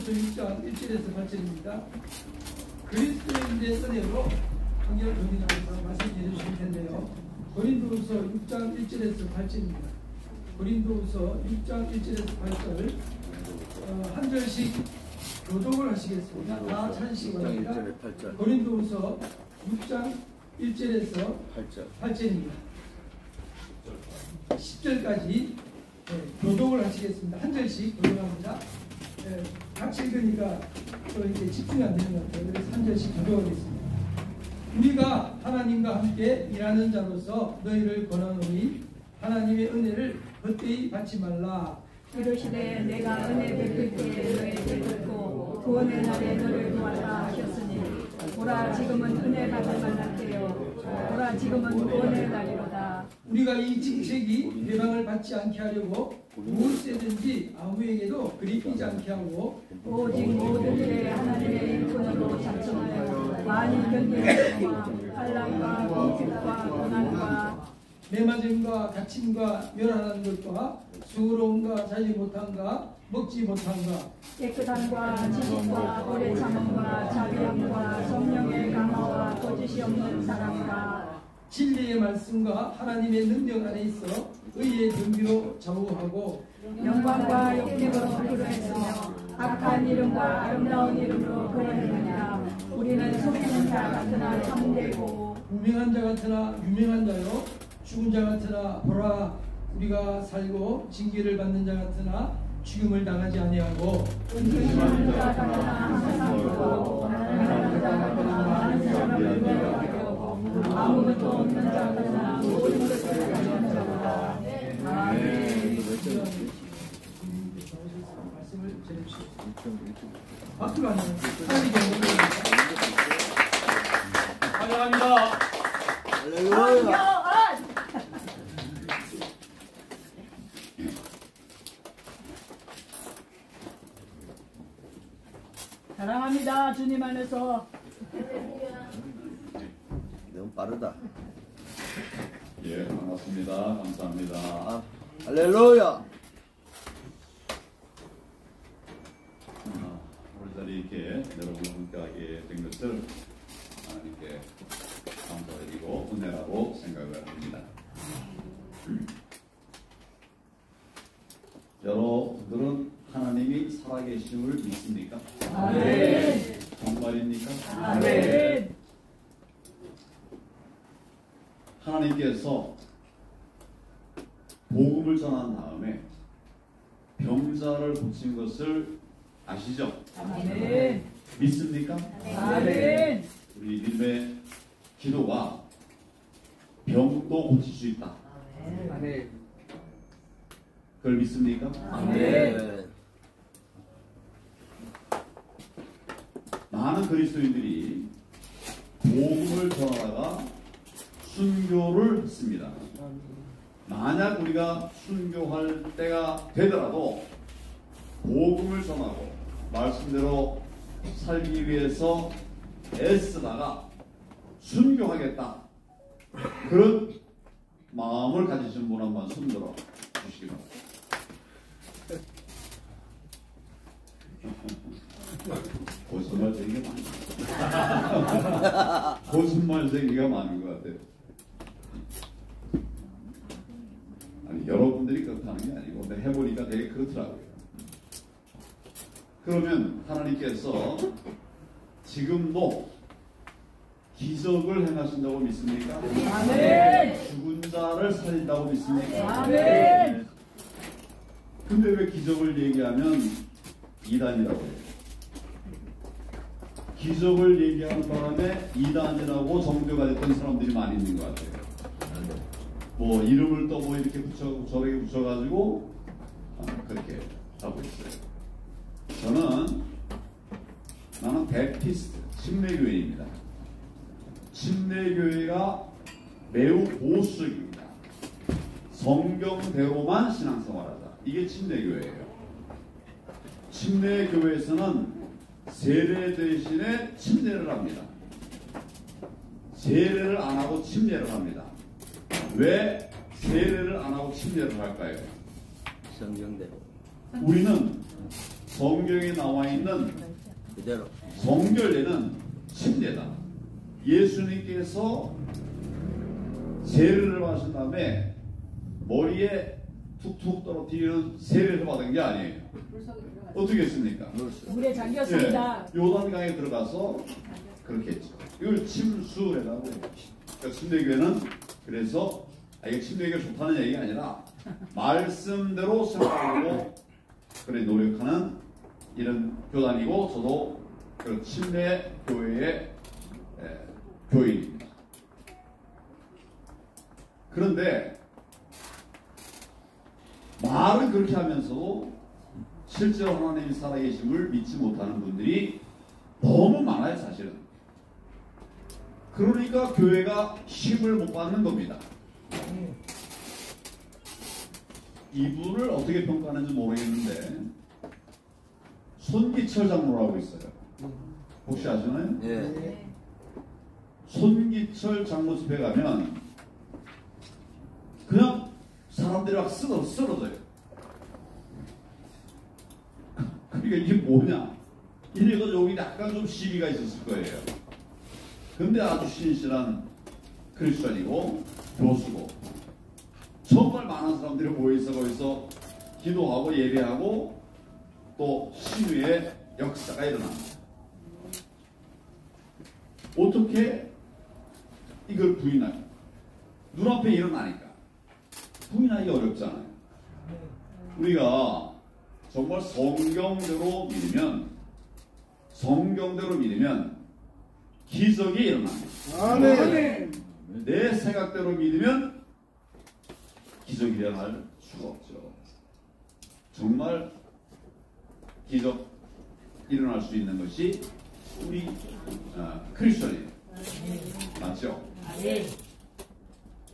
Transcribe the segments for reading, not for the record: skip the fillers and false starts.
고린도후서 6장 1절에서 8절입니다. 그리스도인의 은혜로 한결 정리하면서 말씀해 주실 텐데요. 고린도후서 6장 1절에서 8절입니다. 고린도후서 6장 1절에서 8절 한 절씩 교독을 하시겠습니다. 다 찾으시기 바랍니다. 고린도후서 6장 1절에서 8절입니다. 10절까지 교독을 하시겠습니다. 한 절씩 교독합니다. 같이 읽으니까 또 이렇게 집중이 안 되는 것 같아요. 그래서 한 절씩 교독하겠습니다. 우리가 하나님과 함께 일하는 자로서 너희를 권하노니 하나님의 은혜를 헛되이 받지 말라. 이르시되 내가 은혜 베풀 때에 너희 베풀고 구원의 날에 너를 도와라 하셨으니 보라 지금은 은혜 받을 만한 때요 보라 지금은 구원의 날이로다. 우리가 이 직책이 배방을 받지 않게 하려고 무엇이든지 아무에게도 그리끼지 않게 하고 오직 모든 일에 하나님의 일꾼으로 작정하여 많이 견디는 것과 환난과 공핍과 고난과 매맞음과 갇힘과 멸하는 것과 수고로움과 자지 못함과 먹지 못함과 깨끗함과 지식과 오래 참음과 자비함과 성령의 강화와 거짓이 없는 사랑과 진리의 말씀과 하나님의 능력 안에 있어 의의 경비로 좌우하고 영광과 욕심으로 그러했으며 악한 이름과 아름다운 이름으로 그러했느니라. 우리는 속이는 자 같으나 참되고 무명한 자 같으나 유명한 자요 죽은 자 같으나 보라 우리가 살고 징계를 받는 자 같으나 죽음을 당하지 아니하고 은퇴하는 자 같으나 항상 기도하고 행하는 자 같으나 많은 사람을 위하여 아무것도 없는 자 같으나 모든 것을 가진 자로다. 아멘. 말씀을 전해주시오. 박수가 안 나요. 환영합니다. 할렐루야. 사랑합니다. 주님 안에서. 너무 빠르다. 예, 반갑습니다. 감사합니다. 할렐루야. 오늘 자리 이렇게 여러분 함께하게 된 것을 하나님께 감사드리고 은혜라고 생각을 합니다. 여러분들은 하나님이 살아계심을 믿습니까? 아멘. 정말입니까? 아멘. 하나님께서 복음을 전한 다음에 병자를 고친 것을 아시죠? 아멘. 믿습니까? 아멘. 우리 믿음의 기도가 병도 고칠 수 있다. 아멘. 그걸 믿습니까? 아멘. 많은 그리스도인들이 복음을 전하다가 순교를 했습니다. 만약 우리가 순교할 때가 되더라도 복음을 전하고 말씀대로 살기 위해서 애쓰다가 순교하겠다. 그런 마음을 가지신 분 한번 손들어 주시기 바랍니다. 거짓말쟁이가 많아. 거짓말쟁이가 많은 것 같아요. 아니, 여러분들이 그렇다는 게 아니고, 근데 해보니까 되게 그렇더라고요. 그러면 하나님께서 지금도 기적을 행하신다고 믿습니까? 아멘. 죽은 자를 살린다고 믿습니까? 아멘. 근데 왜 기적을 얘기하면 이단이라고 해요? 기적을 얘기하는 바람에 이단이라고 정죄가 됐던 사람들이 많이 있는 것 같아요. 뭐 이름을 또 뭐 이렇게 저렇게 붙여가지고 그렇게 하고 있어요. 나는 베프티스트 침례교회입니다. 침례교회가 매우 보수적입니다. 성경대로만 신앙생활하자. 이게 침례교회예요. 침례교회에서는 세례 대신에 침례를 합니다. 세례를 안 하고 침례를 합니다. 왜 세례를 안 하고 침례를 할까요? 성경대로. 우리는 성경에 나와 있는 그대로. 성결례는 침례다. 예수님께서 세례를 받으신 다음에 머리에 툭툭 떨어뜨리는 세례를 받은 게 아니에요. 어떻게 했습니까? 물에 잠겼습니다. 요단강에 들어가서 그렇게 했죠. 이걸 침수라고 해요. 그러니까 침례교회는 그래서 이게 침례교회가 좋다는 얘기가 아니라 말씀대로 생각하고 그래 노력하는 이런 교단이고 저도 그 침례교회의 교인입니다. 그런데 말은 그렇게 하면서도 실제로 하나님이 살아계심을 믿지 못하는 분들이 너무 많아요, 사실은. 그러니까 교회가 힘을 못 받는 겁니다. 이분을 어떻게 평가하는지 모르겠는데 손기철 장로라고 있어요. 혹시 아시나요? 예. 손기철 장로 집에 가면 그냥 사람들이 막 쓰러져요. 그러니까 이게 뭐냐? 이래가 여기 약간 좀 시비가 있었을 거예요. 근데 아주 신실한 크리스천이고 교수고 정말 많은 사람들이 모여서 거기서 기도하고 예배하고 또 신유의 역사가 일어납니다. 어떻게 이걸 부인하냐? 눈앞에 일어나니까 부인하기 어렵잖아요. 우리가 정말 성경대로 믿으면 기적이 일어납니다. 아멘. 내 생각대로 믿으면 기적이 일어날 수가 없죠. 정말 기적 일어날 수 있는 것이 우리 크리스천이에요. 맞죠?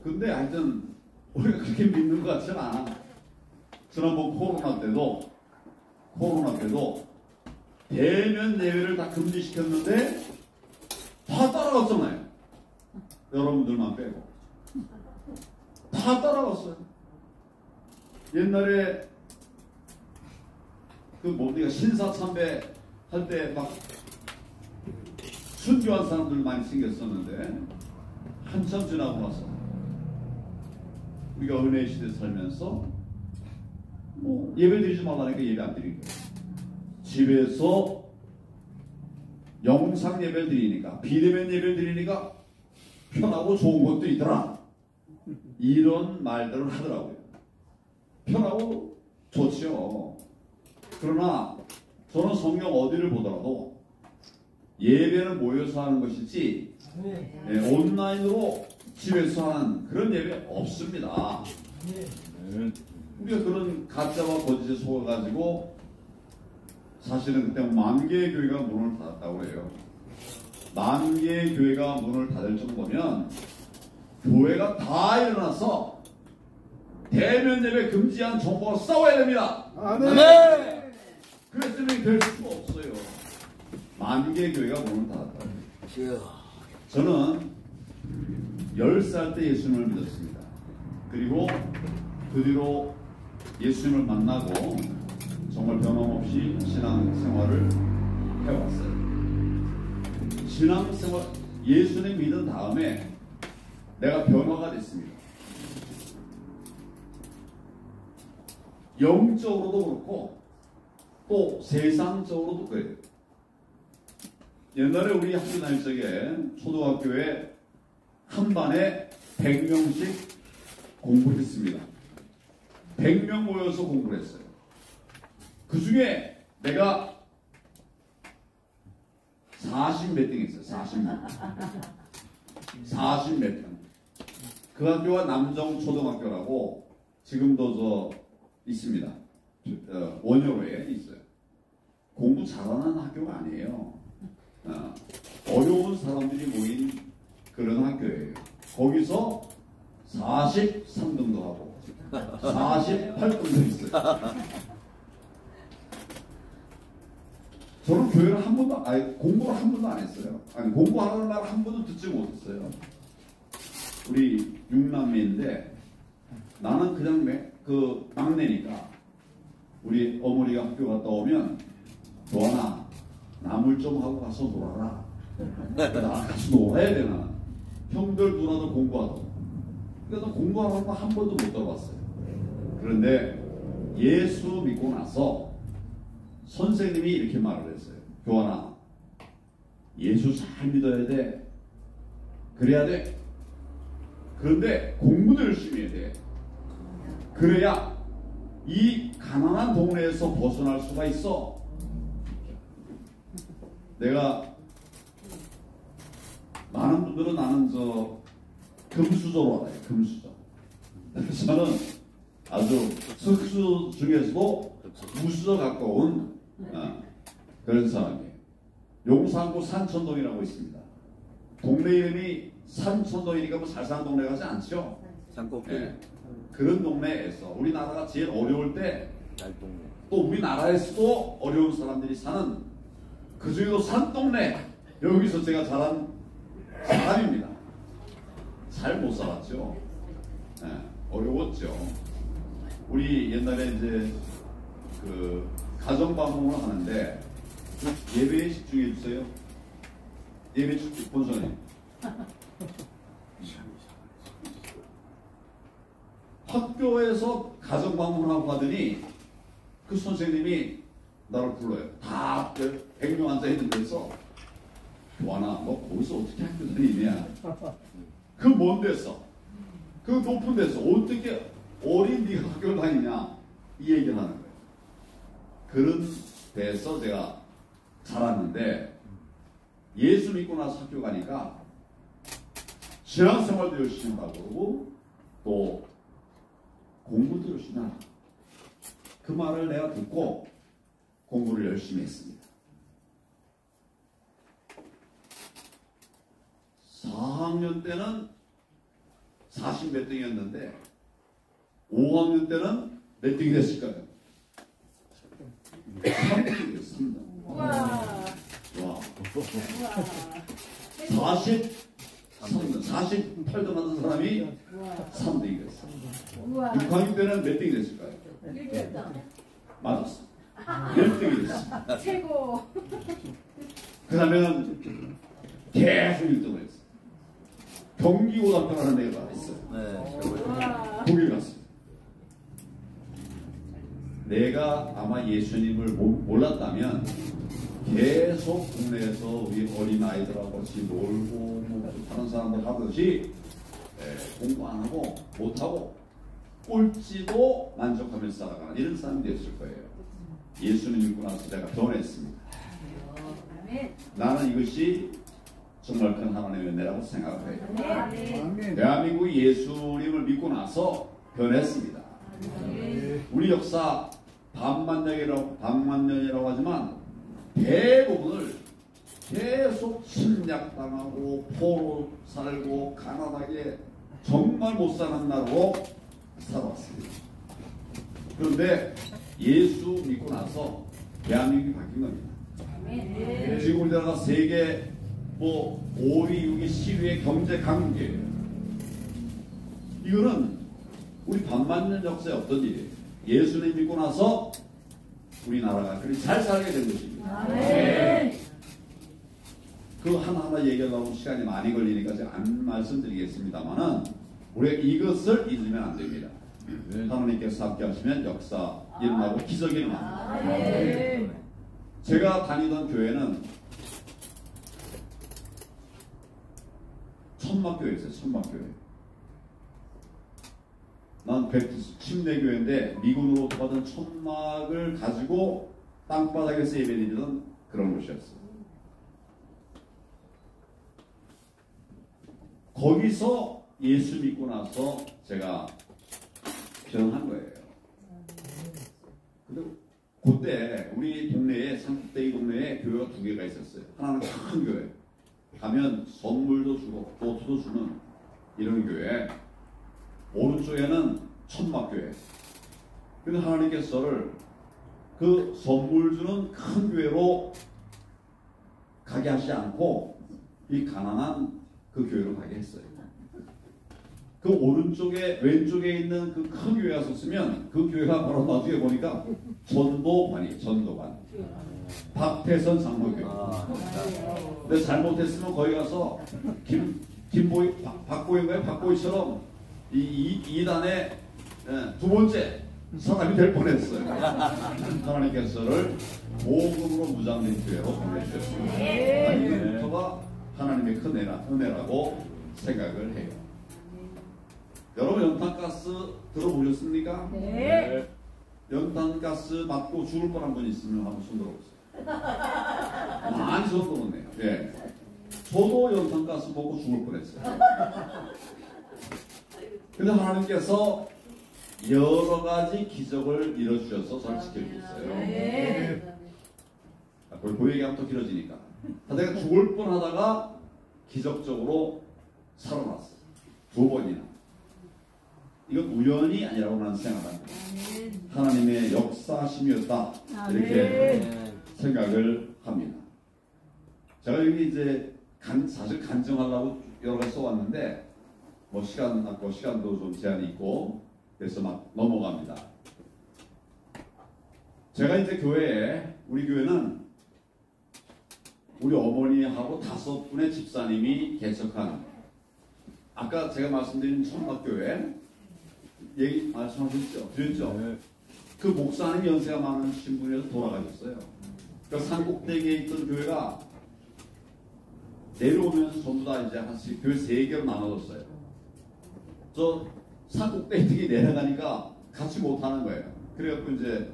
근데 하여튼 우리가 그렇게 믿는 것 같지는 않아. 지난번 코로나 때도 대면 예배를 다 금지시켰는데 다 따라갔잖아요. 여러분들만 빼고 다 따라갔어요. 옛날에 그 우리가 신사참배 할 때 막 순교한 사람들 많이 생겼었는데 한참 지나고 나서 우리가 은혜의 시대에 살면서 뭐 예배 드리지 말라니까 예배 안 드린 거예요. 집에서 영상 예배 드리니까 비대면 예배 드리니까 편하고 좋은 것도 있더라. 이런 말들을 하더라고요. 편하고 좋지요. 그러나 저는 성경 어디를 보더라도 예배는 모여서 하는 것이지 온라인으로 집에서 하는 그런 예배 없습니다. 우리가 그런 가짜와 거짓에 속아가지고 사실은 그때 10,000개의 교회가 문을 닫았다고 해요. 10,000개의 교회가 문을 닫을 정도면 교회가 다 일어나서 대면 예배 금지한 정부와 싸워야 됩니다. 아멘. 그랬으면 될 수가 없어요. 10,000개의 교회가 문을 닫았다. 저는 10살 때 예수님을 믿었습니다. 그리고 그 뒤로 예수님을 만나고 정말 변함없이 신앙생활을 해왔어요. 신앙생활, 예수님 믿은 다음에 내가 변화가 됐습니다. 영적으로도 그렇고 또 세상적으로도 그래요. 옛날에 우리 학교 다닐 적에 초등학교에 한 반에 100명씩 공부를 했습니다. 100명 모여서 공부를 했어요. 그 중에 내가 40몇 등 했어요. 40몇 등. 그 학교가 남정초등학교라고 지금도 있습니다. 원효로에 있어요. 공부 잘하는 학교가 아니에요. 어려운 사람들이 모인 그런 학교예요. 거기서 43등도 하고 48등도 있어요. 저는 교회를 한 번도, 공부를 한 번도 안 했어요. 공부하라는 말 한 번도 듣지 못했어요. 우리 6남매인데 나는 그냥 그 막내니까 우리 어머니가 학교 갔다 오면 교환아, 나물 좀 하고 가서 놀아라. 나 같이 놀아야 되나? 형들 누나들 공부하고. 그러니까 공부하는 거 한 번도 못 들어봤어요. 그런데 예수 믿고 나서 선생님이 이렇게 말을 했어요. 교환아, 예수 잘 믿어야 돼. 그래야 돼. 그런데 공부도 열심히 해야 돼. 그래야 이 가난한 동네에서 벗어날 수가 있어. 내가 많은 분들은 나는 금수저로 알아요. 금수저. 저는 아주 석수 중에서도 무수저 가까운 그런 사람이에요. 용산구 산천동이라고 있습니다. 동네 이름이 산천동이니까 뭐 잘 사는 동네 같지 않죠? 산꼭대기. 네. 그런 동네에서 우리나라가 제일 어려울 때 달동네. 또 우리나라에서도 어려운 사람들이 사는 그 중에도 산동네, 여기서 제가 자란 사람입니다. 잘 못 살았죠. 네, 어려웠죠. 우리 옛날에 이제 그 가정 방문을 하는데 예배에 집중해 주세요. 예배 집중 본선에 학교에서 가정 방문하고 가더니 그 선생님이 나를 불러요. 다 100명 앉아 있는 데서 교환아, 너 거기서 어떻게 학교 다니냐? 그 먼 데서, 그 높은 데서 어떻게 어린 네가 학교를 다니냐? 이 얘기를 하는 거예요. 그런 데서 제가 자랐는데 예수 믿고 나서 학교 가니까 신앙생활도 열심히 한다고 그러고 또 공부도 열심히 하라. 그 말을 내가 듣고 공부를 열심히 했습니다. 4학년 때는 40 몇 등이었는데 5학년 때는 몇 등이 됐을까요? 3등이 됐습니다. 우와. 와. 48등 하던 사람이 3등이 됐습니다. 우와. 6학년 때는 몇 등이 됐을까요? 1등. 맞았어. 1등이 됐습니다. 최고. 그 다음에는 계속 1등을 했어요. 경기고등학교 가는 데가 있어요. 네, 최고예요. 우와. 거길 갔어요. 내가 아마 예수님을 몰랐다면 계속 국내에서 우리 어린아이들하고 같이 놀고 다른 사람들 하듯이 공부 안 하고 못하고 꼴찌도 만족하면서 살아가는 이런 사람이 됐을 거예요. 예수님 믿고 나서 내가 변했습니다. 나는 이것이 정말 큰 하나님의 은혜라고 생각을 해요. 대한민국이 예수님을 믿고 나서 변했습니다. 우리 역사 반만년이라고 하지만 대부분을 계속 침략당하고 포로 살고 가난하게 정말 못 사는 나라로 살아왔습니다. 그런데 예수 믿고 나서 대한민국이 바뀐 겁니다. 지금 우리나라가 세계 5위, 6위, 10위의 경제 강국이에요. 이거는 우리 반만년 역사에 없던 일이에요. 예수님 믿고 나서 우리나라가 그리 잘 살게 된 것입니다. 그 하나하나 얘기하려고 시간이 많이 걸리니까 제가 안 말씀드리겠습니다만은 우리가 이것을 잊으면 안 됩니다. 하나님께서 함께 하시면 역사 일어나고 기적이 일어납니다. 제가 다니던 교회는 천막교회였어요. 천막교회. 난 베프티스 침례교회인데 미군으로 받은 천막을 가지고 땅바닥에서 예배드리던 그런 곳이었어요. 거기서 예수 믿고 나서 제가 변한 거예요. 근데 그때 우리 동네에 산꼭대기 동네에 교회가 2개가 있었어요. 하나는 큰 교회. 가면 선물도 주고 보트도 주는 이런 교회. 오른쪽에는 천막교회. 근데 하나님께서 저를 그 선물 주는 큰 교회로 가게 하지 않고 이 가난한 그 교회로 가게 했어요. 그 오른쪽에 왼쪽에 있는 그 큰 교회가 섰으면 그 교회가 바로 나중에 보니까 전도관이 전도관. 박태선 장로교회. 근데 잘못했으면 거기 가서 박보인가요? 박보이처럼 이 2단의 두 번째 사람이 될 뻔했어요. 하나님께서를 복음으로 무장된 교회로 보내주셨습니다. 이것부터가 하나님의 큰 은혜라고 생각을 해요. 여러분 연탄가스 들어보셨습니까? 네. 연탄가스 맞고 죽을 뻔한 분 있으면 한번 손 들어보세요. 많이 손 들었네요. 예. 저도 연탄가스 먹고 죽을 뻔했어요. 근데 하나님께서 여러 가지 기적을 이뤄주셔서 저를 지켜주셨어요. 그 얘기하면 또 길어지니까. 내가 죽을 뻔하다가 기적적으로 살아났어. 2번이나. 이건 우연이 아니라고 나는 생각합니다. 하나님의 역사심이었다. 이렇게 생각을 합니다. 제가 여기 이제 사실 간증하려고 여러 가지 써왔는데 뭐 시간도 좀 제한이 있고 그래서 막 넘어갑니다. 제가 이제 우리 교회는 우리 어머니하고 5분의 집사님이 개척한 아까 제가 말씀드린 천막교회 말씀하셨죠? 드렸죠? 네. 그 목사님 연세가 많은 신분이어서 돌아가셨어요. 그러니까 산꼭대기에 있던 교회가 내려오면서 전부 다 이제 교회 3개로 나눠졌어요. 저 산꼭대기 내려가니까 같이 못하는 거예요. 그래갖고 이제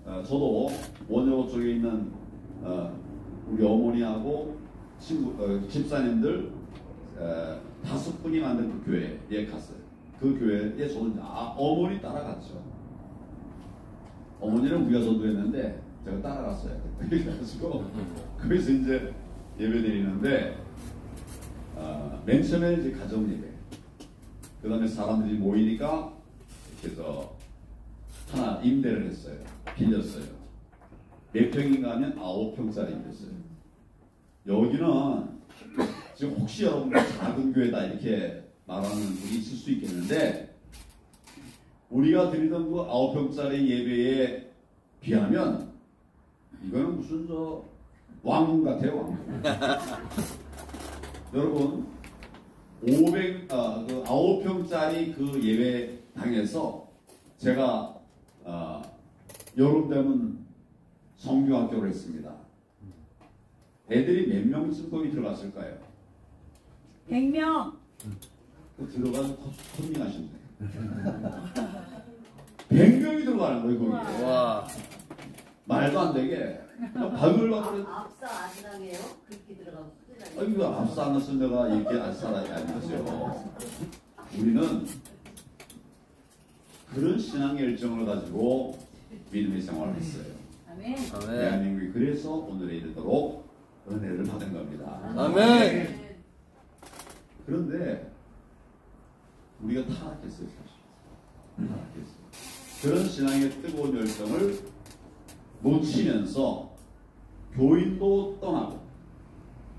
저도 원효 쪽에 있는 우리 어머니하고 집사님들 5분이 만든 그 교회에 갔어요. 그 교회에 저는 어머니 따라갔죠. 어머니는 우리가 전도했는데 제가 따라갔어요. 그래가지고 거기서 이제 예배 드리는데 맨 처음에 이제 가정 예배. 그 다음에 사람들이 모이니까 그래서 하나 임대를 했어요. 빌렸어요. 몇 평인가 하면 9평짜리 임대했어요. 여기는 지금 혹시 여러분들 작은 교회다 이렇게 말하는 분이 있을 수 있겠는데 우리가 드리던 그 9평짜리 예배에 비하면 이거는 무슨 왕궁 같아요. 왕궁. 여러분 9평짜리 그 예배당에서 제가 여름 되면 성교학교를 했습니다. 애들이 몇 명쯤 거기 들어갔을까요? 100명. 들어가서 컨닝하신대. 100명이 들어가는 거예요, 거기. 와. 말도 안 되게. 바글바글. 앞서 안 당해요? 그렇게 들어가면 큰일 나요. 아니, 그 앞서 안 했으면 내가 이렇게 안 살아야 아니겠어요. 우리는 그런 신앙 열정을 가지고 믿음의 생활을 했어요. 아멘. 대한민국이 그래서 오늘에 이르도록 은혜를 받은 겁니다. 아멘. 그런데 우리가 타락했어요, 사실. 타락했어요. 그런 신앙의 뜨거운 열정을 놓치면서 교인도 떠나고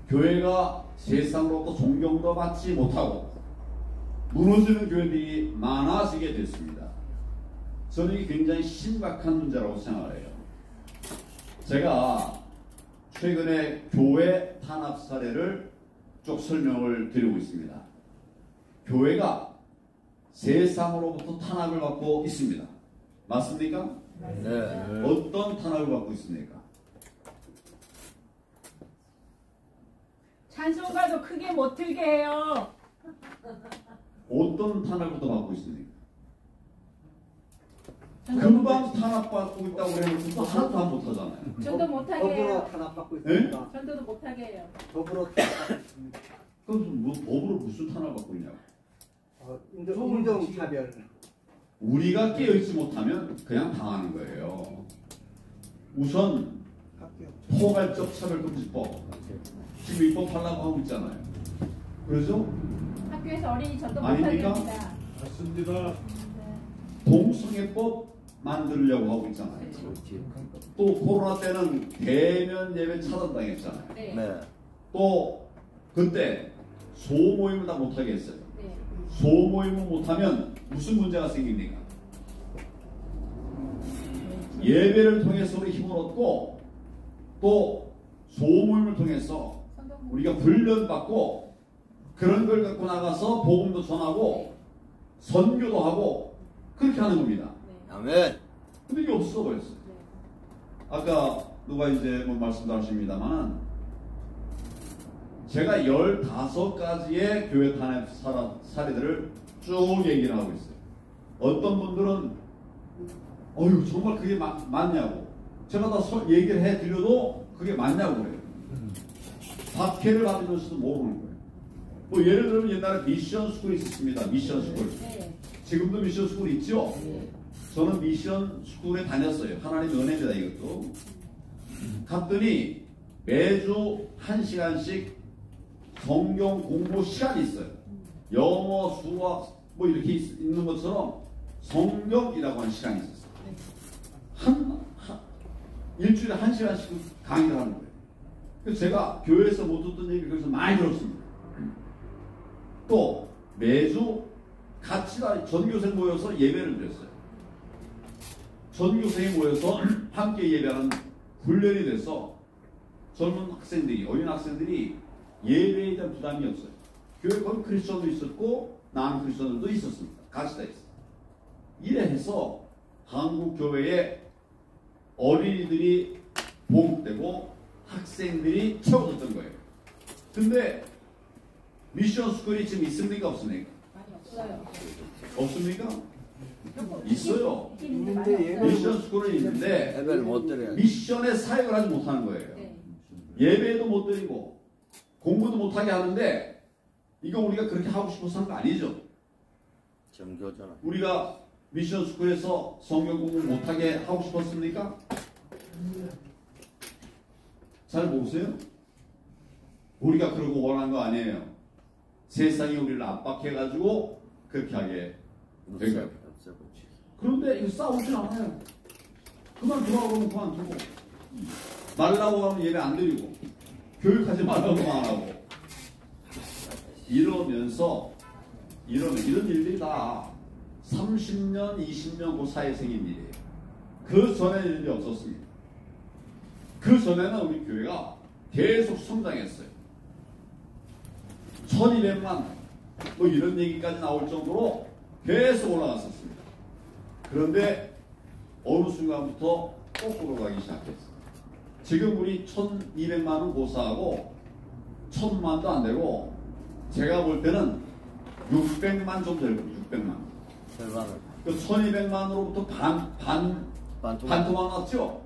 교회가 세상으로부터 존경도 받지 못하고 무너지는 교회들이 많아지게 됐습니다. 저는 이게 굉장히 심각한 문제라고 생각을 해요. 제가 최근에 교회 탄압 사례를 쭉 설명을 드리고 있습니다. 교회가 세상으로부터 탄압을 받고 있습니다. 맞습니까? 네. 어떤 탄압을 받고 있습니까? 찬송가도 크게 못 틀게 해요. 어떤 탄압부터 받고 있습니까? 금방 탄압받고 있다고 해놓고 하나도 안 못하잖아요. 전도 못하게 법으로 해요. 탄압받고 있습니다. 전도도 못하게 해요. 법으로 탄압받고 있습니다. 그럼 뭐 법으로 무슨 탄압받고 있냐고. 인종차별. 우리가 깨어있지 못하면 그냥 당하는 거예요. 우선 포괄적 차별금지법 지금 입법하려고 하고 있잖아요. 그렇죠? 학교에서 어린이 전도 못하게 아닙니까? 합니다. 맞습니다. 동성애법 만들려고 하고 있잖아요. 또 코로나 때는 대면 예배 차단당했잖아요. 네. 네. 또 그때 소모임을 다 못하게 했어요. 네. 소모임을 못하면 무슨 문제가 생깁니까? 예배를 통해서 우리 힘을 얻고 또 소모임을 통해서 우리가 훈련받고 그런 걸 갖고 나가서 복음도 전하고 선교도 하고 그렇게 하는 겁니다. 아멘. 근데 이게 없어 버렸어요. 아까 누가 이제 뭐 말씀도 하십니다만 제가 15가지의 교회 탄핵 사례들을 쭉 얘기를 하고 있어요. 어떤 분들은 어휴 정말 그게 맞냐고 제가 다 얘기를 해드려도 그게 맞냐고 그래요. 박해를 받으면서도 모르는 거예요. 뭐 예를 들면 옛날에 미션 스쿨이 있었습니다. 미션 스쿨. 지금도 미션 스쿨 있죠? 저는 미션 스쿨에 다녔어요. 하나님 은혜입니다. 이것도. 갔더니 매주 1시간씩 성경 공부 시간이 있어요. 영어, 수학 뭐 이렇게 있는 것처럼 성경이라고 하는 시간이 있었어요. 일주일에 1시간씩 강의를 하는 거예요. 그래서 제가 교회에서 못 듣던 얘기를 거기서 많이 들었습니다. 또 매주 같이 전교생 모여서 예배를 드렸어요. 전교생이 모여서 함께 예배하는 훈련이 돼서 젊은 학생들이, 어린 학생들이 예배에 대한 부담이 없어요. 교회 거기 크리스천도 있었고 남 크리스천들도 있었습니다. 같이 다 있어요. 이래 해서 한국 교회에 어린이들이 보급되고 학생들이 채워졌던 거예요. 근데 미션 스쿨이 지금 있습니까? 없습니까? 많이 없어요. 없습니까? 있어요. 있는데 미션 스쿨은 있는데 예배를 못 드려요. 미션에 사역을 하지 못하는 거예요. 예배도 못 드리고 공부도 못하게 하는데 이거 우리가 그렇게 하고 싶어서 한 거 아니죠? 정교잖아. 우리가 미션 스쿨에서 성경 공부 못하게 하고 싶었습니까? 잘 보세요. 우리가 그러고 원한 거 아니에요. 세상이 우리를 압박해가지고 그렇게 하게 된 거예요. 그런데 이거 싸우진 않아요. 그만두라고 하면 그만두고 말라고 하면 예배 안 드리고 교육하지 말라고 안 하고 이러면서 이런 일들이 다 30년, 20년 그 사이에 생긴 일이에요. 그 전에는 이런 일이 없었습니다. 그 전에는 우리 교회가 계속 성장했어요. 1200만 뭐 이런 얘기까지 나올 정도로 계속 올라갔었습니다. 그런데 어느 순간부터 거꾸로 가기 시작했어요. 지금 우리 1200만은 고사하고 1000만도 안 되고 제가 볼 때는 600만 정도 될 거예요. 600만. 절반을. 그 1200만으로부터 반토막 났죠?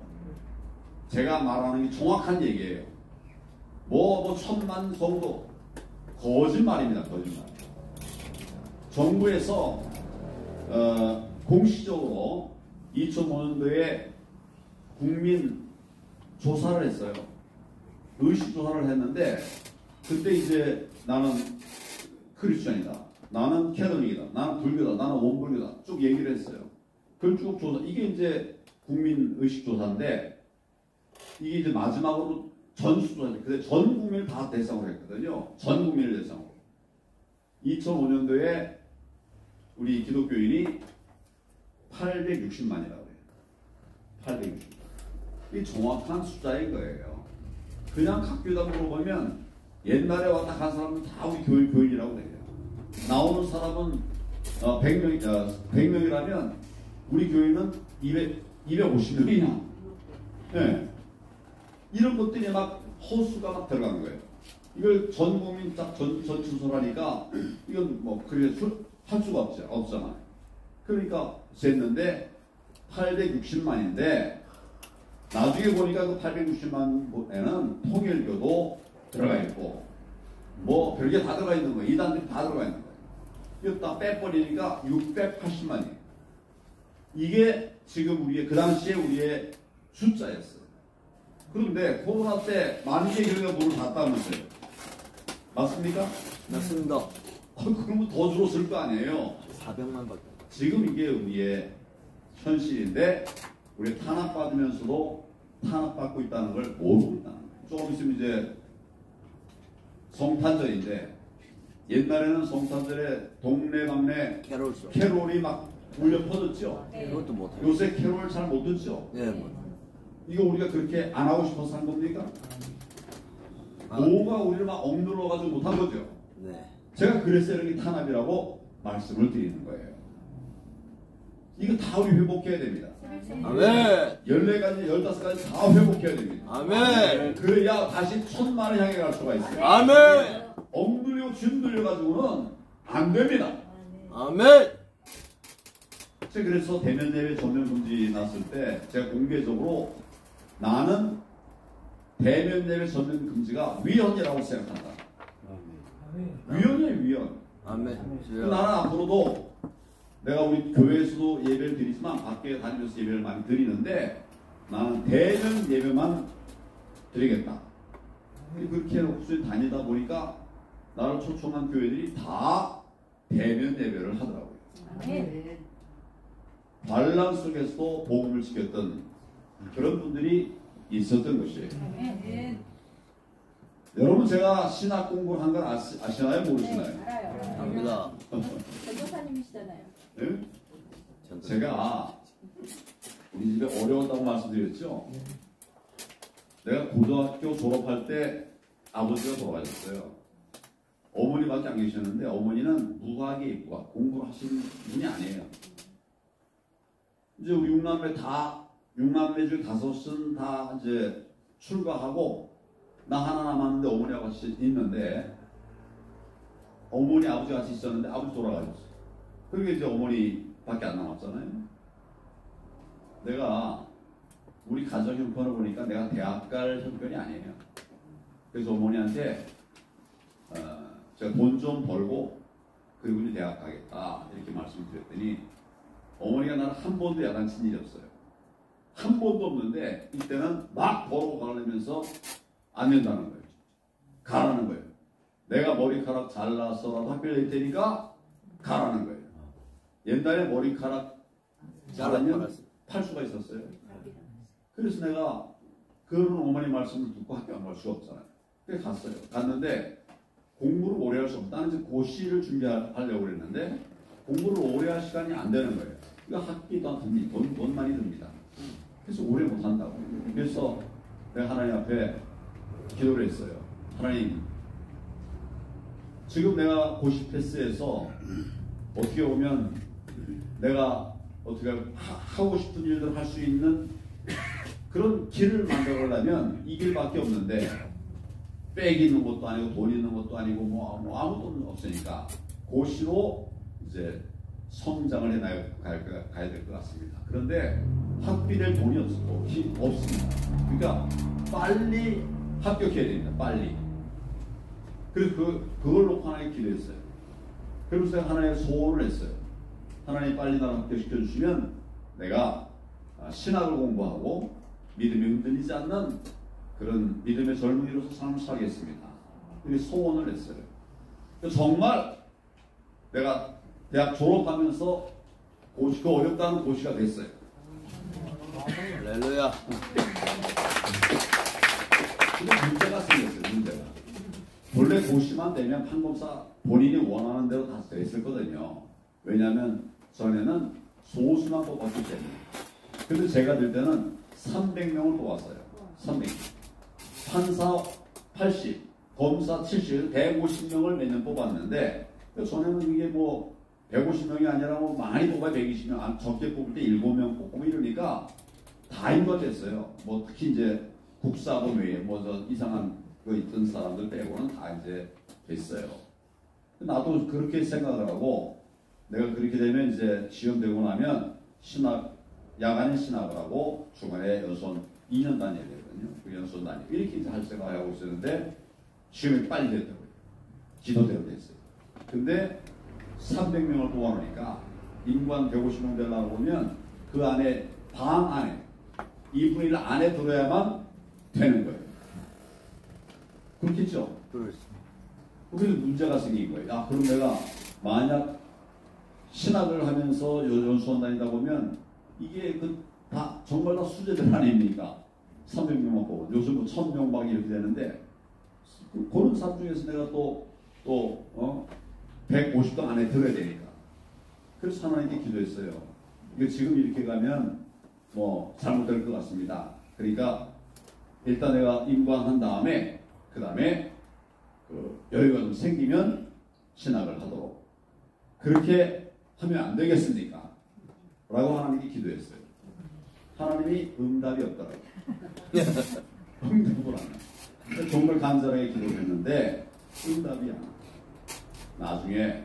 제가 말하는 게 정확한 얘기예요. 뭐 1000만 정도. 거짓말입니다. 거짓말. 정부에서 공식적으로 2005년도에 국민 조사를 했어요. 의식 조사를 했는데 그때 이제 나는 크리스천이다. 나는 캐톨릭이다. 나는 불교다. 나는 원불교다. 쭉 얘기를 했어요. 그걸 쭉 조사. 이게 이제 국민 의식 조사인데 이게 이제 마지막으로 전수조사죠. 근데 전 국민을 다 대상으로 했거든요. 전 국민을 대상으로. 2005년도에 우리 기독교인이 860만이라고 해요. 860만. 이게 정확한 숫자인 거예요. 그냥 각 교단 물어보면 옛날에 왔다 간 사람은 다 우리 교인이라고 돼요. 나오는 사람은 100명이라면 우리 교인은 250명이냐. 네. 이런 것들이 막 허수가 막 들어간 거예요. 이걸 전 국민 딱 전추설하니까 이건 뭐 그렇게 할 수가 없잖아요. 그러니까 쟀는데 860만인데 나중에 보니까 그 860만에는 통일교도 들어가 있고 뭐 별게 다 들어가 있는 거예요. 이단들이 다 들어가 있는 거예요. 이거 다 빼버리니까 680만이에요. 이게 지금 우리의 그 당시에 우리의 숫자였어요. 그런데 코로나 때 10,000개 교회가 문을 닫다면서요. 맞습니까? 맞습니다. 그러면 더 줄었을 거 아니에요. 400만 밖에. 지금 이게 우리의 현실인데 우리 탄압받으면서도 탄압받고 있다는 걸 모르고 있다는 거예요. 조금 있으면 이제 성탄절인데 옛날에는 성탄절에 동네방네 캐롤송. 캐롤이 막 울려 퍼졌죠. 그것도 못해요. 요새 캐롤 잘 못 듣죠. 예, 뭐. 이거 우리가 그렇게 안 하고 싶어서 한 겁니까? 뭐가 우리를 막 억눌러가지고 못한 거죠. 네. 제가 그래서 이렇게 탄압이라고 말씀을 드리는 거예요. 이거 다 우리 회복해야 됩니다. 아멘. 14가지, 15가지 다 회복해야 됩니다. 아멘. 그래야 다시 천만을 향해 갈 수가 있어요. 아멘. 억눌리고 준들려가지고는 안 됩니다. 아멘. 제가 그래서 대면 예배 전면 금지 났을 때 제가 공개적으로 나는 대면 예배 전면 금지가 위헌이라고 생각한다. 위헌이에요, 위헌. 아멘. 나는 앞으로도 내가 우리 교회에서도 예배를 드리지만 밖에 다니면서 예배를 많이 드리는데 나는 대면 예배만 드리겠다. 그렇게 옥수에 다니다 보니까 나를 초청한 교회들이 다 대면 예배를 하더라고요. 네. 반란 속에서도 복음을 지켰던 그런 분들이 있었던 것이에요. 여러분 제가 신학 공부를 한 걸 아시나요? 모르시나요? 네, 알아요. 압니다. 전도사님이시잖아요. 네? 제가 우리 집에 어려웠다고 말씀드렸죠. 내가 고등학교 졸업할 때 아버지가 돌아가셨어요. 어머니밖에 안 계셨는데 어머니는 무학에 있고 공부를 하시는 분이 아니에요. 이제 우리 육남매 중에 5은 다 이제 출가하고 나 하나 남았는데 어머니하고 같이 있는데 어머니 아버지 같이 있었는데 아버지 돌아가셨어요. 그러게 이제 어머니밖에 안 남았잖아요. 내가 우리 가정 형편을 보니까 내가 대학 갈 형편이 아니에요. 그래서 어머니한테 제가 돈 좀 벌고 그리고 이제 대학 가겠다 이렇게 말씀을 드렸더니 어머니가 나를 한 번도 야단친 일이 없어요. 한 번도 없는데 이때는 막 벌고 가려면서 안 된다는 거예요. 가라는 거예요. 내가 머리카락 잘라서라도 학교를 낼 테니까 가라는 거예요. 옛날에 머리카락 자르면 팔 수가 있었어요. 그래서 내가 그런 어머니 말씀을 듣고 학교 안 갈 수가 없잖아요. 그래서 갔어요. 갔는데 공부를 오래 할 수 없다. 나는 이제 고시를 준비하려고 그랬는데 공부를 오래 할 시간이 안 되는 거예요. 그러니까 학비도 안 듭니다. 돈 많이 듭니다. 그래서 오래 못 한다고. 그래서 내가 하나님 앞에 기도를 했어요. 하나님, 지금 내가 고시 패스해서 어떻게 보면 내가 어떻게 하고 싶은 일들 할 수 있는 그런 길을 만들어가려면 이 길밖에 없는데 빽 있는 것도 아니고 돈 있는 것도 아니고 뭐 아무것도 없으니까 고시로 이제 성장을 가야 될 것 같습니다. 그런데 학비 낼 돈이 없습니다. 그러니까 빨리 합격해야 됩니다. 빨리. 그래서 그걸 놓고 하나님 기도했어요. 그러면서 하나님의 소원을 했어요. 하나님 빨리 나를 합격시켜 주시면 내가 신학을 공부하고 믿음이 흔들리지 않는 그런 믿음의 젊은이로서 삶을 살겠습니다. 이렇게 소원을 했어요. 정말 내가 대학 졸업하면서 그 어렵다는 고시가 됐어요. 할렐루야. 근데 문제가 생겼어요. 문제가. 원래 고시만 되면 판검사 본인이 원하는 대로 다 됐었거든요. 왜냐하면 전에는 소수만 뽑았기 때문에. 근데 제가 될 때는 300명을 뽑았어요. 300명. 판사 80, 검사 70, 150명을 매년 뽑았는데 전에는 이게 뭐 150명이 아니라 뭐 많이 뽑아야 120명, 적게 뽑을 때 7명 뽑고 이러니까 다 인것됐어요. 뭐 특히 이제 국사본 외에 뭐 저 이상한 거 있던 사람들 빼고는 다 이제 됐어요. 나도 그렇게 생각을 하고 내가 그렇게 되면 이제 시험되고 나면 야간에 신학을 하고 주말에 연수원 2년 다녀야 되거든요. 그 연수원 다니고 이렇게 이제 할 생각을 하고 있었는데 시험이 빨리 됐다고요. 기도대로 됐어요. 근데 300명을 뽑아놓으니까 인관 150명 되려고 보면 그 안에 반 안에 2분의 1 안에 들어야만 되는 거예요. 그렇겠죠? 그렇습니다. 그래서 문제가 생긴 거예요. 그럼 내가 만약 신학을 하면서 연수원 다니다 보면 이게 다 정말 다 수제들 아닙니까? 300명만 뽑고 요즘 뭐 1000명 막 이렇게 되는데 그런 사람 중에서 내가 또 150도 안에 들어야 되니까. 그래서 하나님께 기도했어요. 이거 지금 이렇게 가면 뭐 잘못될 것 같습니다. 그러니까 일단 내가 임관한 다음에 그 다음에 여유가 좀 생기면 신학을 하도록 그렇게 하면 안 되겠습니까? 라고 하나님께 기도했어요. 하나님이 응답이 없더라고요. 응답을 안 해요. 정말 간절하게 기도를 했는데 응답이 안 와요. 나중에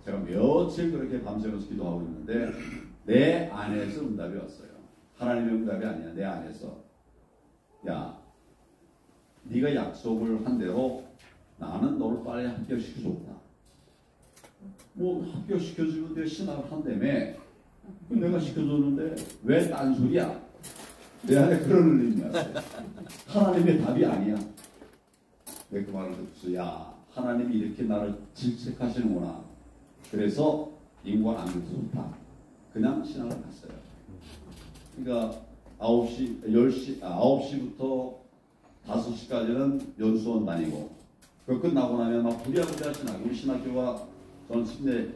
제가 며칠 그렇게 밤새면서 기도하고 있는데 내 안에서 응답이 왔어요. 하나님의 응답이 아니야. 내 안에서. 야, 네가 약속을 한 대로 나는 너를 빨리 합격시켜줬다. 뭐 합격시켜주고 내가 신학을 한다며 내가 시켜줬는데 왜 딴소리야? 내 안에 그런 의미가 있어요. 하나님의 답이 아니야. 내 그 말을 듣고서 야, 하나님이 이렇게 나를 질책하시는구나. 그래서 인권 안 해도 좋다. 그냥 신학을 갔어요. 그러니까 9시부터 5시까지는 연수원 다니고 그 끝나고 나면 막 부랴부랴 신학. 우리 신학교가 저는 침대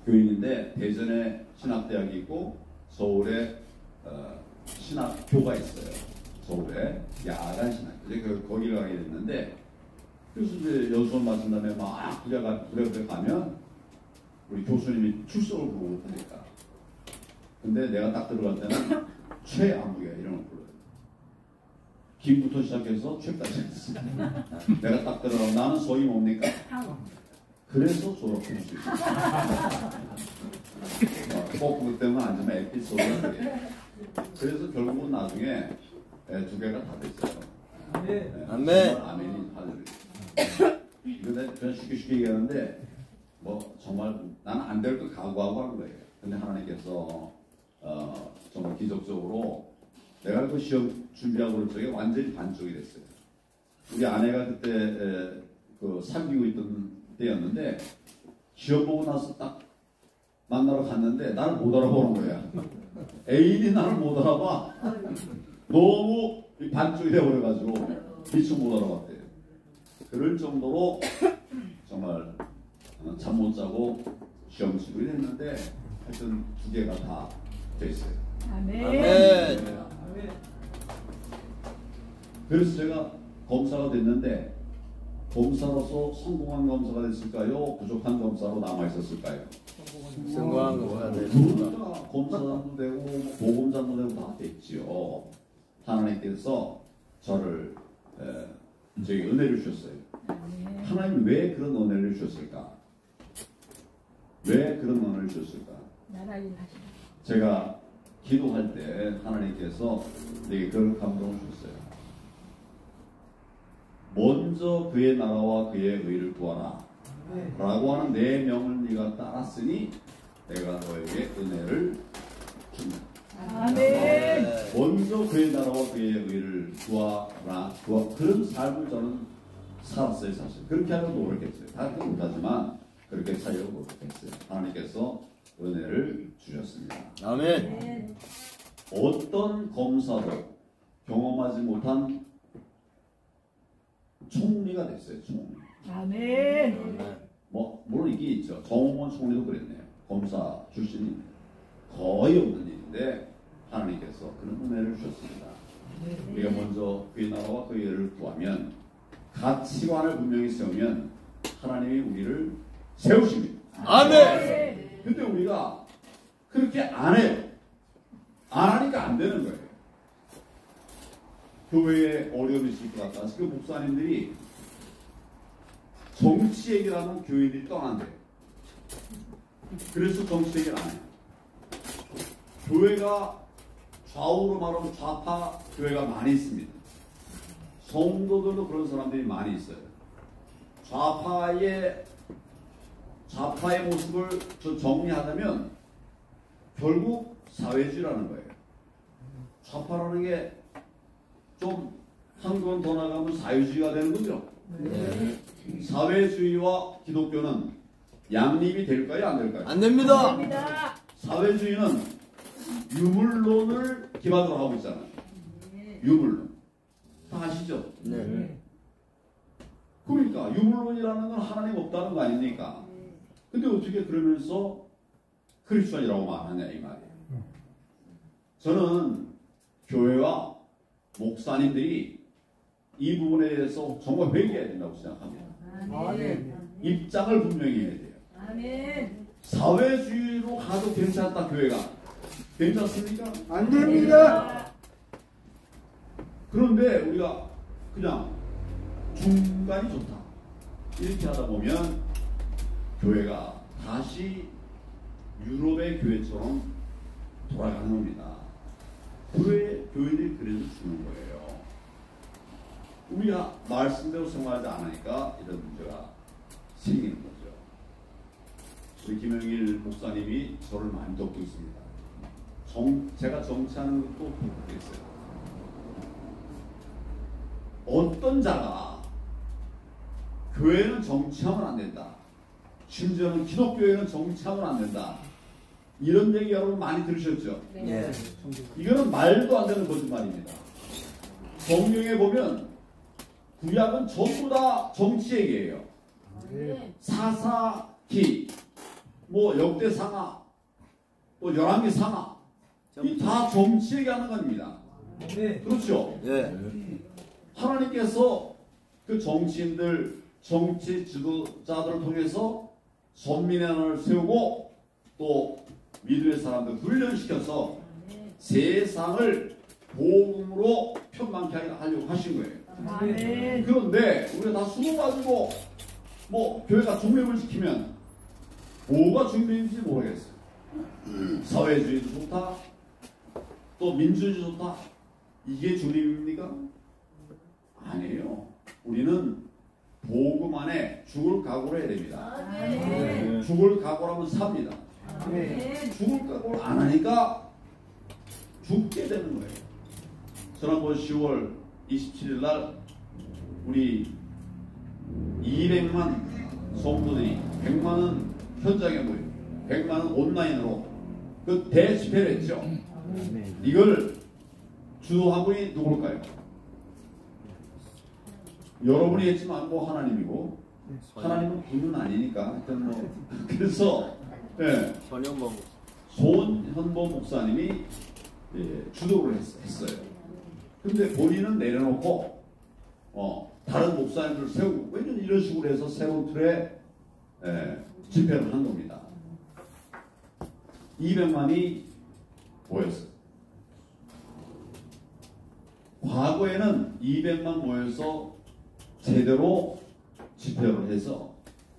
교인인데 대전에 신학대학이 있고 서울에 신학교가 있어요. 서울에 야간 신학교. 이제 거기를 가게 됐는데 그래서 이제 연수원 마친 다음에 막 부랴부랴 가면 우리 교수님이 출석을 부르고 하니까. 근데 내가 딱 들어갈 때는 최아무개 이런 걸 불러요. 김부터 시작해서 최까지 했어요. 내가 딱 들어가면 나는 소위 뭡니까? 그래서 졸업할 수 있어요. 꼭 그것 때문에 앉으면 에피소드가 되게. 그래서 결국은 나중에 두 개가 다 됐어요. 네. 아멘. 아멘이 할렐루야. 근데 그냥 쉽게 얘기하는데 뭐 정말 나는 안 될 거 각오하고 한 거예요. 근데 하나님께서 정말 기적적으로 내가 그 시험 준비하고 그럴 적에 완전히 반쪽이 됐어요. 우리 아내가 그때 사귀고 있던 때였는데 시험 보고 나서 딱 만나러 갔는데 나를 못 알아보는 거야. 애인이 나를 못 알아봐. 너무 반쪽이 되어버려가지고 미처 못 알아봤대요. 그럴 정도로 정말 잠 못 자고 시험 준비를 했는데 하여튼 두 개가 다 됐어요. 아멘. 아멘. 그래서 제가 검사가 됐는데 검사로서 성공한 검사가 됐을까요? 부족한 검사로 남아있었을까요? 성공한 검사가 둘 됐습니다. 다 검사장도 되고 보검장도 되고 다 됐지요. 하나님께서 저를 저에게 은혜를 주셨어요. 하나님이 왜 그런 은혜를 주셨을까? 왜 그런 은혜를 주셨을까? 나라 일하시라. 제가 기도할 때 하나님께서 내게 그런 감동을 주셨어요. 먼저 그의 나라와 그의 의를 구하라 라고 하는 내 명을 네가 따랐으니 내가 너에게 은혜를 준다. 아멘. 먼저 그의 나라와 그의 의를 구하라. 그런 삶을 저는 살았어요. 사실 그렇게 하려고 노력했어요. 다 그렇게 못하지만 그렇게 살려고 노력했어요. 하나님께서 은혜를 주셨습니다. 아멘. 어떤 검사도 경험하지 못한 총리가 됐어요. 총리. 아멘. 뭐 물론 이게 있죠. 정홍원 총리도 그랬네요. 검사 출신이 거의 없는 일인데 하나님께서 그런 은혜를 주셨습니다. 우리가 먼저 그의 나라와 그의 의를 구하면 가치관을 분명히 세우면 하나님이 우리를 세우십니다. 아멘. 근데 우리가 그렇게 안 해요. 안 하니까 안 되는 거예요. 교회에 어려움이 있을 것 같다. 그 목사님들이 정치 얘기를 하면 교회들이 떠난대요. 그래서 정치 얘기를 안 해요. 교회가 좌우로 말하면 좌파 교회가 많이 있습니다. 성도들도 그런 사람들이 많이 있어요. 좌파의 모습을 정리하자면 결국 사회주의라는 거예요. 좌파라는 게 좀 한 권 더 나가면 사회주의가 되는 거죠. 네. 사회주의와 기독교는 양립이 될까요? 안 될까요? 안 됩니다. 감사합니다. 사회주의는 유물론을 기반으로 하고 있잖아요. 유물론. 다 아시죠? 네. 그러니까 유물론이라는 건 하나님 없다는 거 아닙니까? 근데 어떻게 그러면서 크리스천이라고 말하냐 이 말이에요. 저는 교회와 목사님들이 이 부분에 대해서 정말 회개해야 된다고 생각합니다. 아멘. 입장을 분명히 해야 돼요. 아멘. 사회주의로 가도 괜찮다 교회가. 괜찮습니까? 안 됩니다. 그런데 우리가 그냥 중간이 좋다 이렇게 하다 보면 교회가 다시 유럽의 교회처럼 돌아가는 겁니다. 교회들이 그래서 죽는 거예요. 우리가 말씀대로 생활하지 않으니까 이런 문제가 생기는 거죠. 우리 김영일 목사님이 저를 많이 돕고 있습니다. 제가 정치하는 것도 돕겠어요. 어떤 자가 교회는 정치하면 안 된다. 심지어는 기독교회는 정치하면 안 된다. 이런 얘기 여러분 많이 들으셨죠? 네. 이거는 말도 안 되는 거짓말입니다. 성경에 보면 구약은 전부 다 정치 얘기예요. 사사기, 뭐 역대상하, 또 열왕기상하, 이 다 정치 얘기하는 겁니다. 그렇죠? 네. 하나님께서 그 정치인들, 정치 지도자들을 통해서 선민의 나라를 세우고 또 믿음의 사람들 훈련시켜서 세상을 복음으로 편만케 하려고 하신 거예요. 아멘. 그런데 우리가 다 숨어가지고 뭐 교회가 중립을 지키면 뭐가 중립인지 모르겠어요. 사회주의도 좋다, 또 민주주의 좋다. 이게 중립입니까? 아니에요. 우리는 복음 안에 죽을 각오를 해야 됩니다. 아멘. 죽을 각오라면 삽니다. 아멘. 죽을 각오를 안 하니까 죽게 되는 거예요. 지난번 10월 27일 날 우리 200만 성도들이 100만은 현장에 모여 100만은 온라인으로 그 대집회를 했죠. 이걸 주도한 분이 누굴까요? 여러분이 했지만 뭐 하나님이고 하나님은 분은 아니니까 하여튼 뭐 그래서 예, 손현보 목사님이 주도를 했어요. 근데 본인은 내려놓고 다른 목사님들을 세우고 왜냐면 이런 식으로 해서 새로운 틀에 집회를 한 겁니다. 200만이 모였어요. 과거에는 200만 모여서 제대로 집회를 해서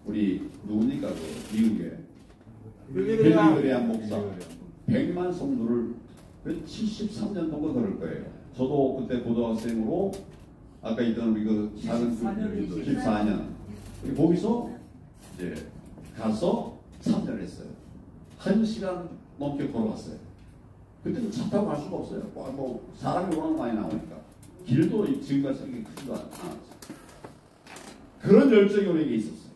우리 누구니까 그 미국의 빌리그레암 목사 100만 성도를 73년 동안 그럴 거예요. 저도 그때 고등학생으로 아까 있던 우리 그 작은 14년 거기서 이제 가서 참여를 했어요. 1시간 넘게 걸어갔어요. 그때는 차 타고 갈 수가 없어요. 뭐 사람이 워낙 많이 나오니까 길도 지금까지 그렇게 크지도 않았어요. 그런 열정이 우리에게 있었어요.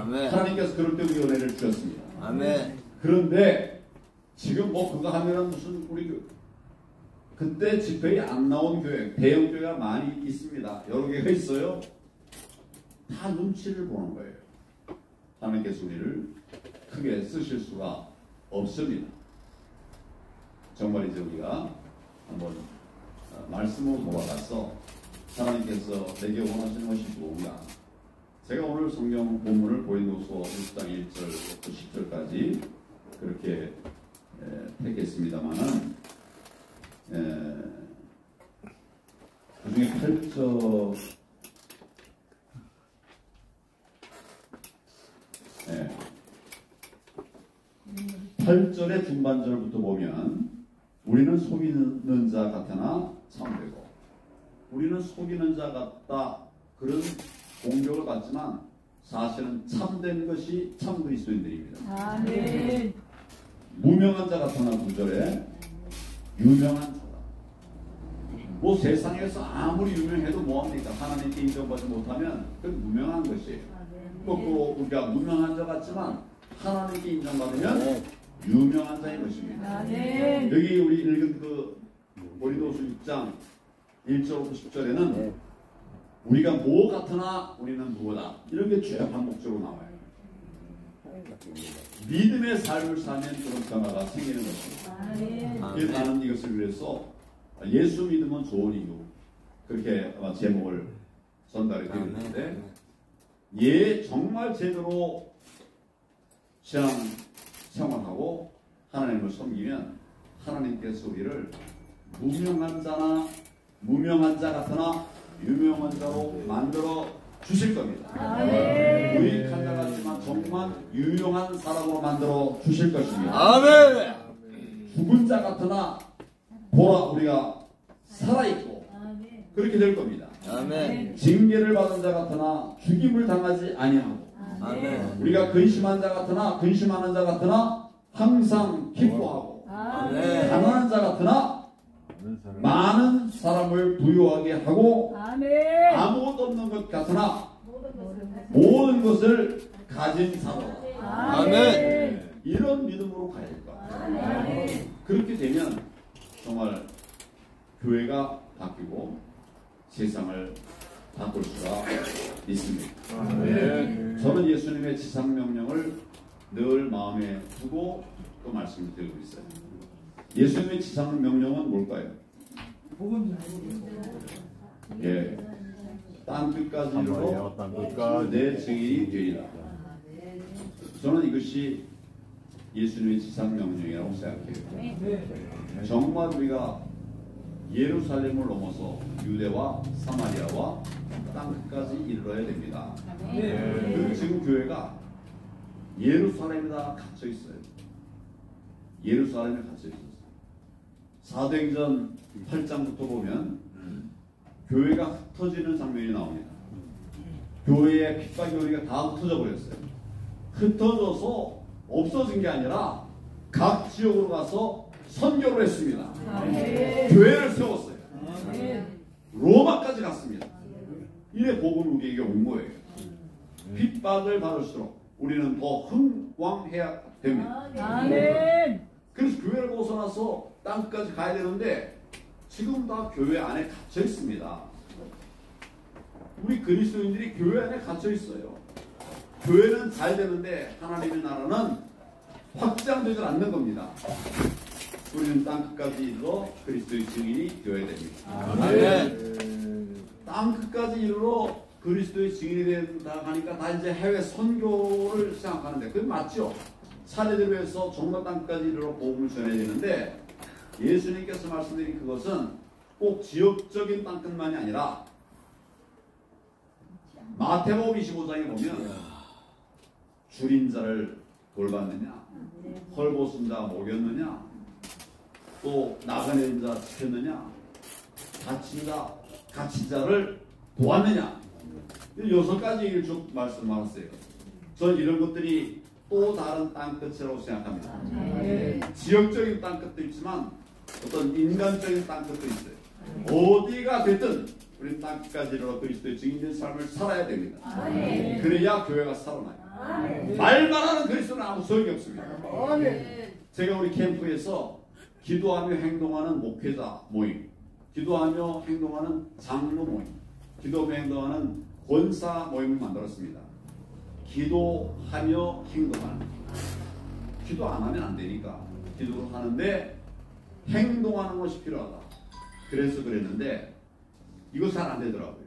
아멘. 하나님께서 그럴 때 우리 은혜를 주셨습니다. 아멘. 그런데 지금 뭐 그거 하면은 무슨 우리 그때 집회에 안 나온 교회, 대형 교회가 많이 있습니다. 여러 개가 있어요. 다 눈치를 보는 거예요. 하나님께서 우리를 크게 쓰실 수가 없습니다. 정말 이제 우리가 한번 말씀으로 돌아가서 하나님께서 내게 원하시는 것이 무엇인가. 제가 오늘 성경 본문을 고린도서 1장 1절부터 10절까지 그렇게 택했습니다만은 그중에 8절의 중반절부터 보면 우리는 속이는 자 같으나 참되고 우리는 속이는 자 같다 그런 공격을 받지만 사실은 참된 것이 참 그리스도인들입니다. 아멘. 무명한 자 같으나 9절에 유명한 자다. 뭐 세상에서 아무리 유명해도 뭐합니까? 하나님께 인정받지 못하면 그건 무명한 것이에요. 거꾸로 우리가 무명한 자 같지만 하나님께 인정받으면 유명한 자인 것입니다. 아멘. 여기 우리 읽은 그 고린도서 6장 1절부터 10절에는 우리가 뭐 같으나 우리는 무엇이다 이런 게 쭉 반복적으로 나와요. 믿음의 삶을 살면 그런 변화가 생기는 것입니다. 아멘. 그래서 나는 이것을 위해서 예수 믿으면 좋은 이유 그렇게 아마 제목을 전달해 드렸는데 정말 제대로 신앙 생활하고 하나님을 섬기면 하나님께서 우리를 무명한 자 같으나 유명한 자로 만들어 주실 겁니다. 유익한 자 같지만 정말 유용한 사람으로 만들어 주실 것입니다. 아멘. 죽은 자 같으나 보라 우리가 살아있고 그렇게 될 겁니다. 아멘. 징계를 받은 자 같으나 죽임을 당하지 아니하고 아멘. 우리가 근심한 자 같으나 근심하는 자 같으나 항상 기뻐하고 아멘. 가난한 자 같으나 많은 사람을 부유하게 하고 아무것도 없는 것 같으나 모든 것을 가진 사도다. 아멘. 이런 믿음으로 가야 될 것 같아요. 그렇게 되면 정말 교회가 바뀌고 세상을 바꿀 수가 있습니다. 저는 예수님의 지상명령을 늘 마음에 두고 또 말씀을 드리고 있어요. 예수님의 지상명령은 뭘까요? 복음 전하고 예, 땅끝까지 이르러 내 증인이 되리라. 저는 이것이 예수님의 지상명령이라고 생각해요. 정말 우리가 예루살렘을 넘어서 유대와 사마리아와 땅끝까지 이르러야 됩니다. 그리고 지금 교회가 예루살렘에다 갇혀 있어요. 예루살렘에 갇혀 있어요. 사도행전 8장부터 보면 교회가 흩어지는 장면이 나옵니다. 교회의 핏바퀴가 다 흩어져 버렸어요. 흩어져서 없어진 게 아니라 각 지역으로 가서 선교를 했습니다. 교회를 세웠어요. 로마까지 갔습니다. 이래 복음 우리에게 온 거예요. 핍박을 받을수록 우리는 더 흥왕해야 됩니다. 그래서 교회를 벗어나서 땅까지 가야 되는데 지금 다 교회 안에 갇혀 있습니다. 우리 그리스도인들이 교회 안에 갇혀 있어요. 교회는 잘 되는데 하나님의 나라는 확장되지 않는 겁니다. 우리는 땅끝까지 이르러 그리스도의 증인이 되어야 됩니다. 땅끝까지 이르러 그리스도의 증인이 된다 하니까 다 이제 해외 선교를 생각하는데 그게 맞죠? 사례대로 해서 정말 땅까지 이르러 복음을 전해야 되는데 예수님께서 말씀드린 그것은 꼭 지역적인 땅끝만이 아니라 마태복음 25장에 보면 줄인 자를 돌봤느냐, 헐벗은 자 먹였느냐, 또 나그네인 자 지켰느냐, 다친 자, 갇힌 자를 도왔느냐, 6가지 얘기를 쭉 말씀하셨어요. 저는 이런 것들이 또 다른 땅끝이라고 생각합니다. 지역적인 땅끝도 있지만 어떤 인간적인 땅끝도 있어요. 어디가 됐든 우리 땅끝까지 이르러 그리스도의 증인된 삶을 살아야 됩니다. 그래야 교회가 살아나요. 말만 하는 그리스도는 아무 소용이 없습니다. 제가 우리 캠프에서 기도하며 행동하는 목회자 모임, 기도하며 행동하는 장로 모임, 기도하며 행동하는 권사 모임을 만들었습니다. 기도하며 행동하는, 기도 안 하면 안 되니까 기도를 하는데 행동하는 것이 필요하다. 그래서 그랬는데 이거 잘 안 되더라고요.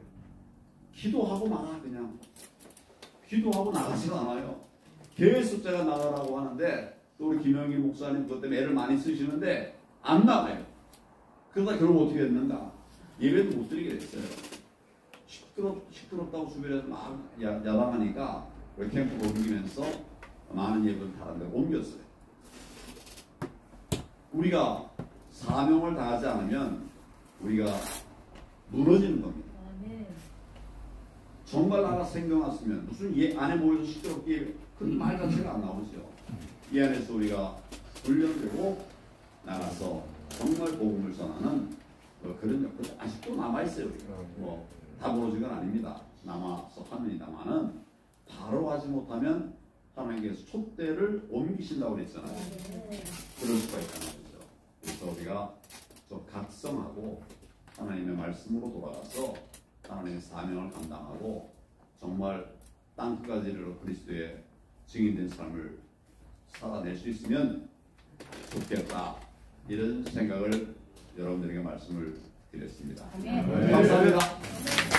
기도하고 나가, 그냥 기도하고 나가지도 않아요. 계속 제가 나가라고 하는데 또 우리 김영기 목사님 그것 때문에 애를 많이 쓰시는데 안 나가요. 그러다 결국 어떻게 됐는가, 예배도 못 드리게 됐어요. 시끄럽다고 주변에서 막 야당하니까 우리 캠프를 옮기면서 많은 예배를 다른 데로 옮겼어요. 우리가 사명을 다하지 않으면 우리가 무너지는 겁니다. 정말 나가 생겨났으면 무슨 안에 모여서 시끄럽게 그런 말 자체가 안 나오죠. 이 안에서 우리가 훈련되고 나가서 정말 복음을 전하는 그런 역할이 아직도 남아있어요. 다 무너진 건 아닙니다. 남아서 합니다만은 바로 하지 못하면 하나님께서 촛대를 옮기신다고 그랬잖아요. 그럴 수가 있다는 거죠. 그래서 우리가 좀 각성하고 하나님의 말씀으로 돌아가서 하나님의 사명을 감당하고 정말 땅끝까지 이르러 그리스도의 증인된 삶을 살아낼 수 있으면 좋겠다, 이런 생각을 여러분들에게 말씀을 드렸습니다. 아멘. 감사합니다.